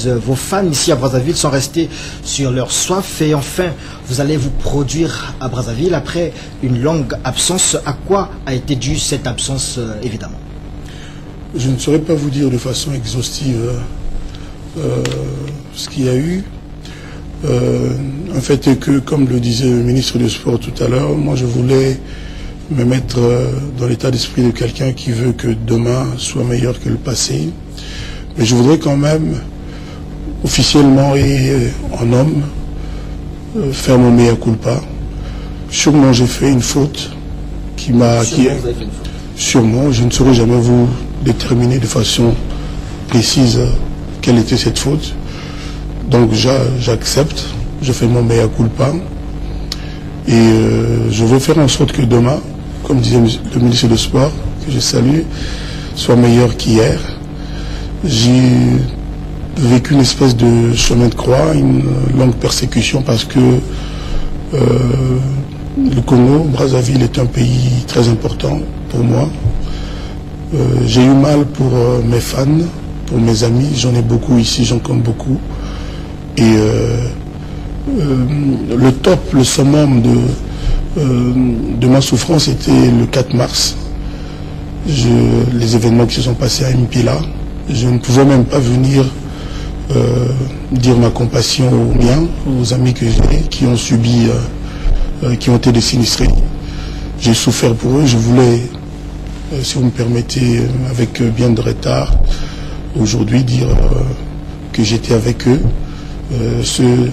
Vos fans ici à Brazzaville sont restés sur leur soif et enfin vous allez vous produire à Brazzaville après une longue absence. À quoi a été due cette absence évidemment? Je ne saurais pas vous dire de façon exhaustive ce qu'il y a eu. En fait est que, comme le disait le ministre du Sport tout à l'heure, moi je voulais me mettre dans l'état d'esprit de quelqu'un qui veut que demain soit meilleur que le passé. Mais je voudrais quand même, officiellement et en homme, faire mon mea culpa. Sûrement j'ai fait une faute qui m'a... Sûrement, je ne saurais jamais vous déterminer de façon précise quelle était cette faute. Donc j'accepte, je fais mon mea culpa. Et je veux faire en sorte que demain, comme disait le ministre du Sport, que je salue, soit meilleur qu'hier. J'ai vécu une espèce de chemin de croix, une longue persécution parce que le Congo, Brazzaville est un pays très important pour moi. J'ai eu mal pour mes fans, pour mes amis, j'en ai beaucoup ici, j'en compte beaucoup. Et le top, le summum de ma souffrance était le 4 mars. Les événements qui se sont passés à Mpila, je ne pouvais même pas venir dire ma compassion aux miens, aux amis que j'ai, qui ont subi, qui ont été sinistrés. J'ai souffert pour eux, je voulais, si vous me permettez, avec bien de retard, aujourd'hui dire que j'étais avec eux. Ceux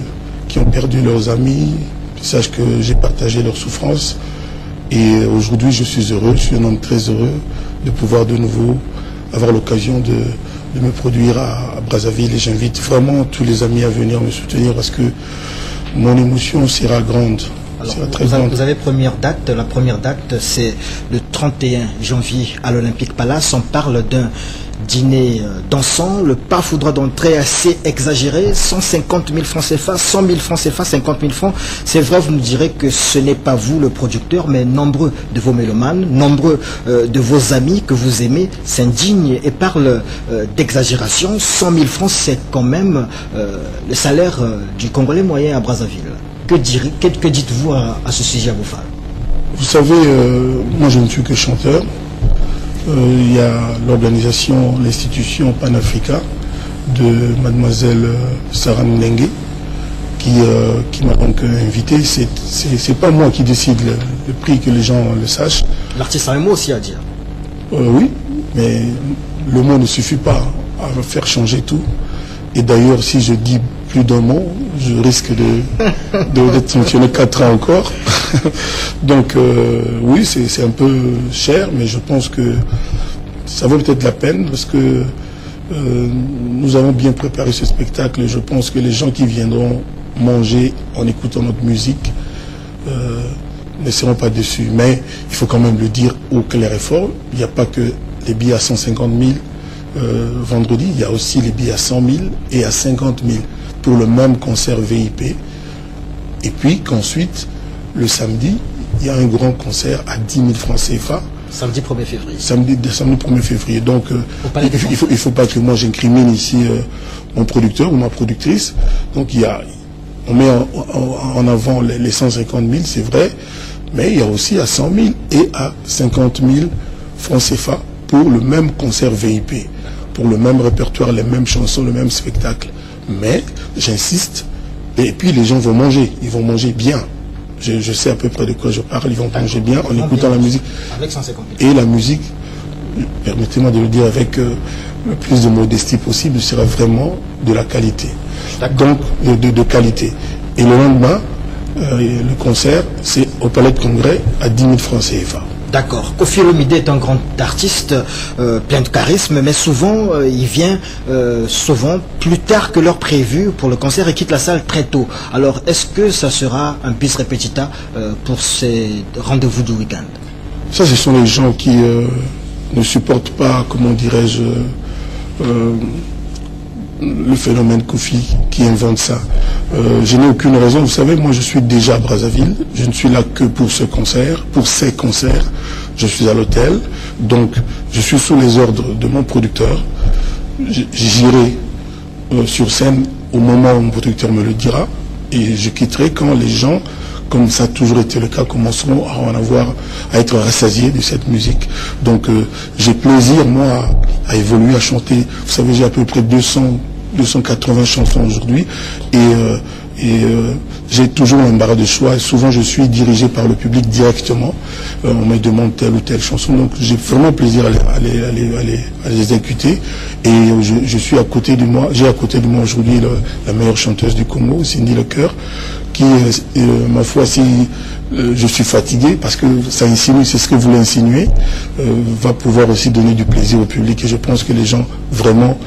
qui ont perdu leurs amis, sachent que j'ai partagé leur souffrance. Et aujourd'hui, je suis heureux, je suis un homme très heureux de pouvoir de nouveau avoir l'occasion de me produire à Brazzaville. Et j'invite vraiment tous les amis à venir me soutenir parce que mon émotion sera grande. Alors, vous avez première date, la première date c'est le 31 janvier à l'Olympique Palace. On parle d'un dîner dansant, le PAF droit d'entrée assez exagéré, 150 000 francs CFA, 100 000 francs CFA, 50 000 francs. C'est vrai, vous nous direz que ce n'est pas vous le producteur, mais nombreux de vos mélomanes, nombreux de vos amis que vous aimez s'indignent et parlent d'exagération. 100 000 francs, c'est quand même le salaire du Congolais moyen à Brazzaville. Que dites-vous à ce sujet à vos fans? Vous savez, moi je ne suis que chanteur. Il y a l'organisation, l'institution Pan-Africa de mademoiselle Sarah Ndengue qui m'a donc invité. C'est pas moi qui décide le prix, que les gens le sachent. L'artiste a un mot aussi à dire. Oui, mais le mot ne suffit pas à faire changer tout. Et d'ailleurs, si je dis plus d'un mot, je risque d'être sanctionné 4 ans encore. Donc oui, c'est un peu cher, mais je pense que ça vaut peut-être la peine parce que nous avons bien préparé ce spectacle et je pense que les gens qui viendront manger en écoutant notre musique ne seront pas déçus. Mais il faut quand même le dire au clair et fort, il n'y a pas que les billets à 150 000 vendredi, il y a aussi les billets à 100 000 et à 50 000 pour le même concert VIP. Et puis qu'ensuite, le samedi, il y a un grand concert à 10 000 francs CFA. Samedi 1er février. Samedi 1er février. Donc, il faut pas que moi j'incrimine ici mon producteur ou ma productrice. Donc, on met en avant les 150 000, c'est vrai, mais il y a aussi à 100 000 et à 50 000 francs CFA pour le même concert VIP, pour le même répertoire, les mêmes chansons, le même spectacle. Mais, j'insiste, et puis les gens vont manger, ils vont manger bien. Je sais à peu près de quoi je parle, ils vont manger bien en écoutant la musique. Avec 150 000. Et la musique, permettez-moi de le dire avec le plus de modestie possible, sera vraiment de la qualité. Donc, de qualité. Et le lendemain, le concert, c'est au Palais de Congrès à 10 000 francs CFA. D'accord. Koffi Olomide est un grand artiste, plein de charisme, mais souvent, il vient souvent plus tard que l'heure prévue pour le concert et quitte la salle très tôt. Alors, est-ce que ça sera un bis repetita pour ces rendez-vous du week-end? Ça, ce sont les gens qui ne supportent pas, comment dirais-je, le phénomène Koffi qui invente ça. Je n'ai aucune raison. Vous savez, moi je suis déjà à Brazzaville. Je ne suis là que pour ce concert, pour ces concerts. Je suis à l'hôtel. Donc, je suis sous les ordres de mon producteur. J'irai sur scène au moment où mon producteur me le dira, et je quitterai quand les gens, comme ça a toujours été le cas, commenceront à être rassasiés de cette musique. Donc j'ai plaisir, moi, à évoluer, à chanter. Vous savez, j'ai à peu près 280 chansons aujourd'hui, et j'ai toujours l'embarras de choix. Et souvent, je suis dirigé par le public directement. On me demande telle ou telle chanson. Donc, j'ai vraiment plaisir à les exécuter. Et je suis à côté de moi. J'ai à côté de moi aujourd'hui la meilleure chanteuse du Congo, Cindy Lecoeur, qui, ma foi, si je suis fatigué, parce que ça insinue, c'est ce que vous l'insinuez, va pouvoir aussi donner du plaisir au public. Et je pense que les gens, vraiment,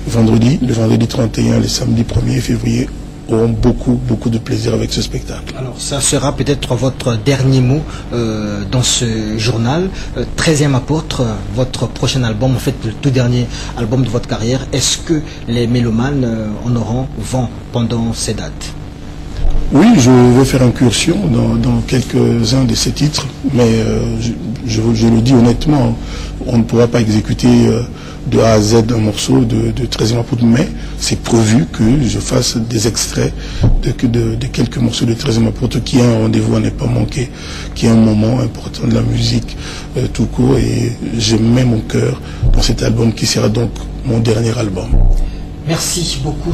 le vendredi 31, le samedi 1er février, auront beaucoup de plaisir avec ce spectacle. Alors ça sera peut-être votre dernier mot dans ce journal. 13e apôtre, votre prochain album, en fait le tout dernier album de votre carrière. Est-ce que les mélomanes en auront vent pendant ces dates? Oui, je vais faire incursion dans quelques-uns de ces titres, mais je le dis honnêtement, on ne pourra pas exécuter de A à Z un morceau de 13e apôtre, mais c'est prévu que je fasse des extraits de quelques morceaux de 13e apôtre, qui est un rendez-vous à ne pas manquer, qui est un moment important de la musique tout court, et je mets mon cœur dans cet album qui sera donc mon dernier album. Merci beaucoup.